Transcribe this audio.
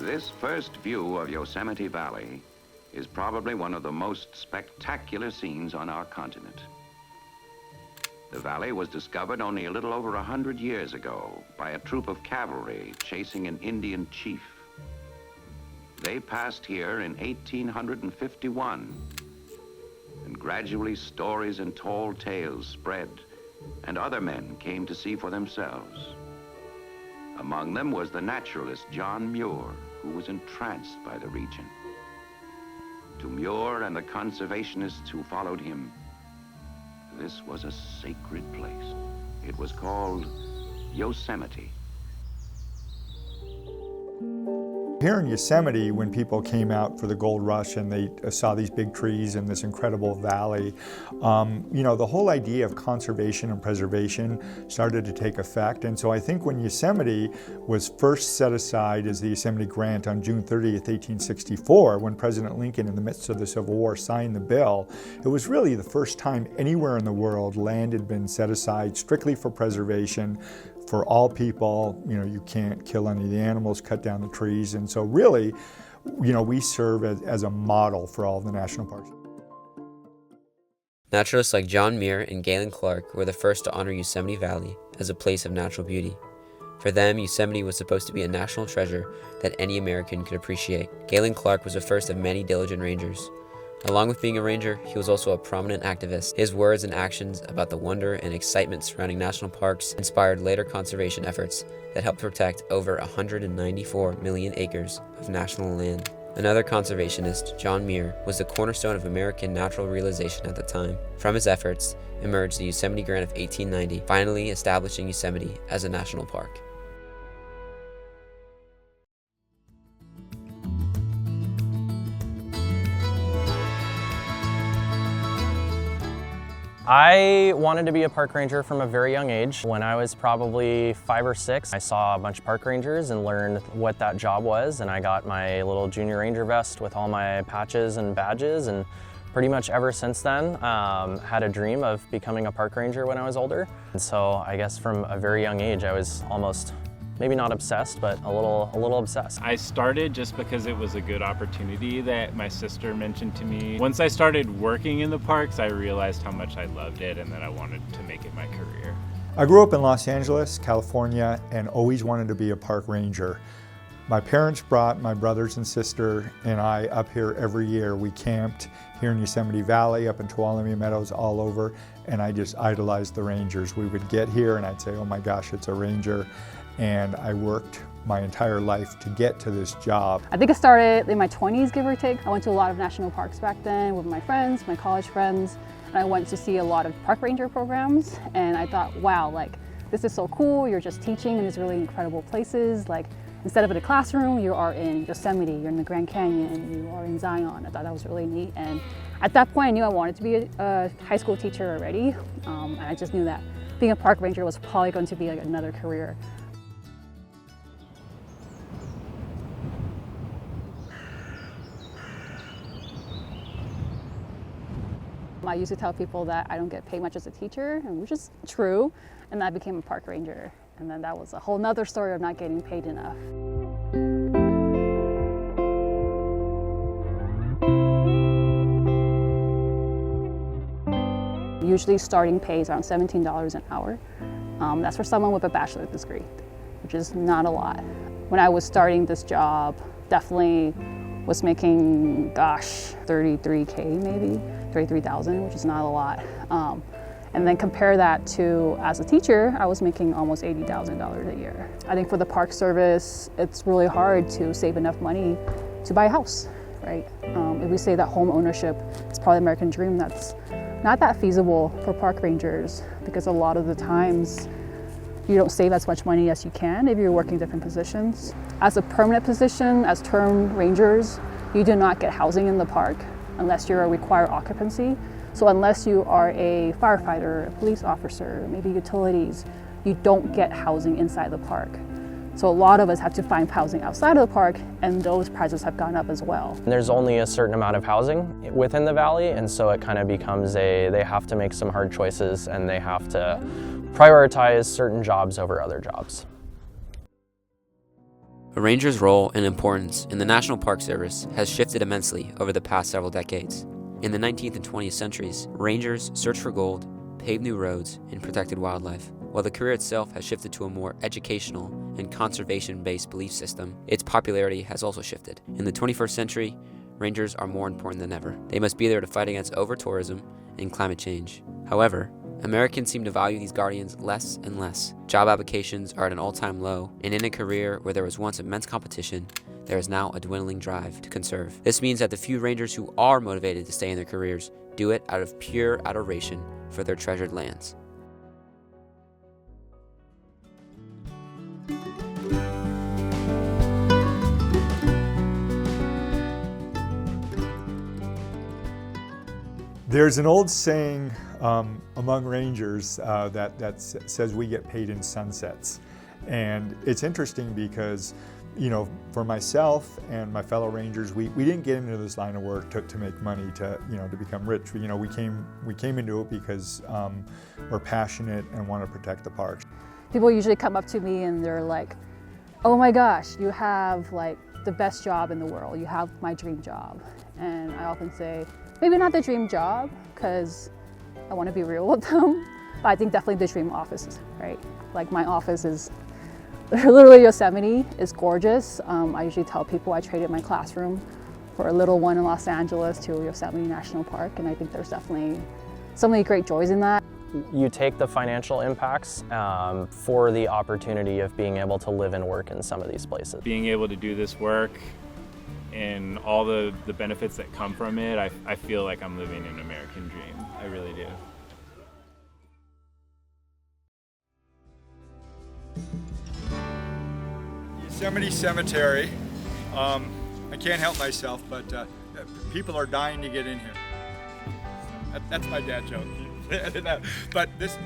This first view of Yosemite Valley is probably one of the most spectacular scenes on our continent. The valley was discovered only a little over 100 years ago by a troop of cavalry chasing an Indian chief. They passed here in 1851, and gradually stories and tall tales spread, and other men came to see for themselves. Among them was the naturalist John Muir, who was entranced by the region. To Muir and the conservationists who followed him, this was a sacred place. It was called Yosemite. Here in Yosemite, when people came out for the gold rush and they saw these big trees and this incredible valley, the whole idea of conservation and preservation started to take effect. And so I think when Yosemite was first set aside as the Yosemite Grant on June 30th, 1864, when President Lincoln, in the midst of the Civil War, signed the bill, it was really the first time anywhere in the world land had been set aside strictly for preservation, for all people. You can't kill any of the animals, cut down the trees, and so really, we serve as a model for all of the national parks. Naturalists like John Muir and Galen Clark were the first to honor Yosemite Valley as a place of natural beauty. For them, Yosemite was supposed to be a national treasure that any American could appreciate. Galen Clark was the first of many diligent rangers. Along with being a ranger, he was also a prominent activist. His words and actions about the wonder and excitement surrounding national parks inspired later conservation efforts that helped protect over 194 million acres of national land. Another conservationist, John Muir, was the cornerstone of American natural realization at the time. From his efforts emerged the Yosemite Grant of 1890, finally establishing Yosemite as a national park. I wanted to be a park ranger from a very young age. When I was probably 5 or 6, I saw a bunch of park rangers and learned what that job was, and I got my little junior ranger vest with all my patches and badges, and pretty much ever since then had a dream of becoming a park ranger when I was older. And so I guess from a very young age I was almost, maybe not obsessed, but a little obsessed. I started just because it was a good opportunity that my sister mentioned to me. Once I started working in the parks, I realized how much I loved it and that I wanted to make it my career. I grew up in Los Angeles, California, and always wanted to be a park ranger. My parents brought my brothers and sister and I up here every year. We camped here in Yosemite Valley, up in Tuolumne Meadows, all over, and I just idolized the rangers. We would get here and I'd say, oh my gosh, it's a ranger. And I worked my entire life to get to this job. I think I started in my 20s, give or take. I went to a lot of national parks back then with my friends, my college friends, and I went to see a lot of park ranger programs, and I thought, wow, this is so cool. You're just teaching in these really incredible places. Instead of in a classroom, you are in Yosemite, you're in the Grand Canyon, you are in Zion. I thought that was really neat, and at that point I knew I wanted to be a high school teacher already, and I just knew that being a park ranger was probably going to be another career. I used to tell people that I don't get paid much as a teacher, which is true, and I became a park ranger. And then that was a whole nother story of not getting paid enough. Usually starting pay is around $17 an hour. That's for someone with a bachelor's degree, which is not a lot. When I was starting this job, definitely was making, gosh, $33K maybe, $33,000, which is not a lot. And then compare that to, as a teacher, I was making almost $80,000 a year. I think for the Park Service, it's really hard to save enough money to buy a house, right? If we say that home ownership is probably the American dream, that's not that feasible for park rangers, because a lot of the times you don't save as much money as you can if you're working different positions. As a permanent position, as term rangers, you do not get housing in the park unless you're a required occupancy. So unless you are a firefighter, a police officer, maybe utilities, you don't get housing inside the park. So a lot of us have to find housing outside of the park, and those prices have gone up as well. There's only a certain amount of housing within the valley, and so it kind of becomes they have to make some hard choices, and they have to prioritize certain jobs over other jobs. A ranger's role and importance in the National Park Service has shifted immensely over the past several decades. In the 19th and 20th centuries, rangers searched for gold, paved new roads, and protected wildlife. While the career itself has shifted to a more educational and conservation-based belief system, its popularity has also shifted. In the 21st century, rangers are more important than ever. They must be there to fight against over-tourism and climate change. However, Americans seem to value these guardians less and less. Job applications are at an all-time low, and in a career where there was once immense competition, there is now a dwindling drive to conserve. This means that the few rangers who are motivated to stay in their careers do it out of pure adoration for their treasured lands. There's an old saying among rangers that says we get paid in sunsets. And it's interesting because, you know, for myself and my fellow rangers, we didn't get into this line of work to make money, to become rich. You know, we came into it because we're passionate and want to protect the parks. People usually come up to me and they're like, oh my gosh, you have like the best job in the world. You have my dream job. And I often say, maybe not the dream job, because I want to be real with them, but I think definitely the dream office, right? Like my office is literally Yosemite. It's gorgeous. I usually tell people I traded my classroom for a little one in Los Angeles to Yosemite National Park, and I think there's definitely so many great joys in that. You take the financial impacts for the opportunity of being able to live and work in some of these places. Being able to do this work and all the benefits that come from it, I feel like I'm living an American dream. I really do. Yosemite Cemetery. I can't help myself, but people are dying to get in here. That's my dad joke. But this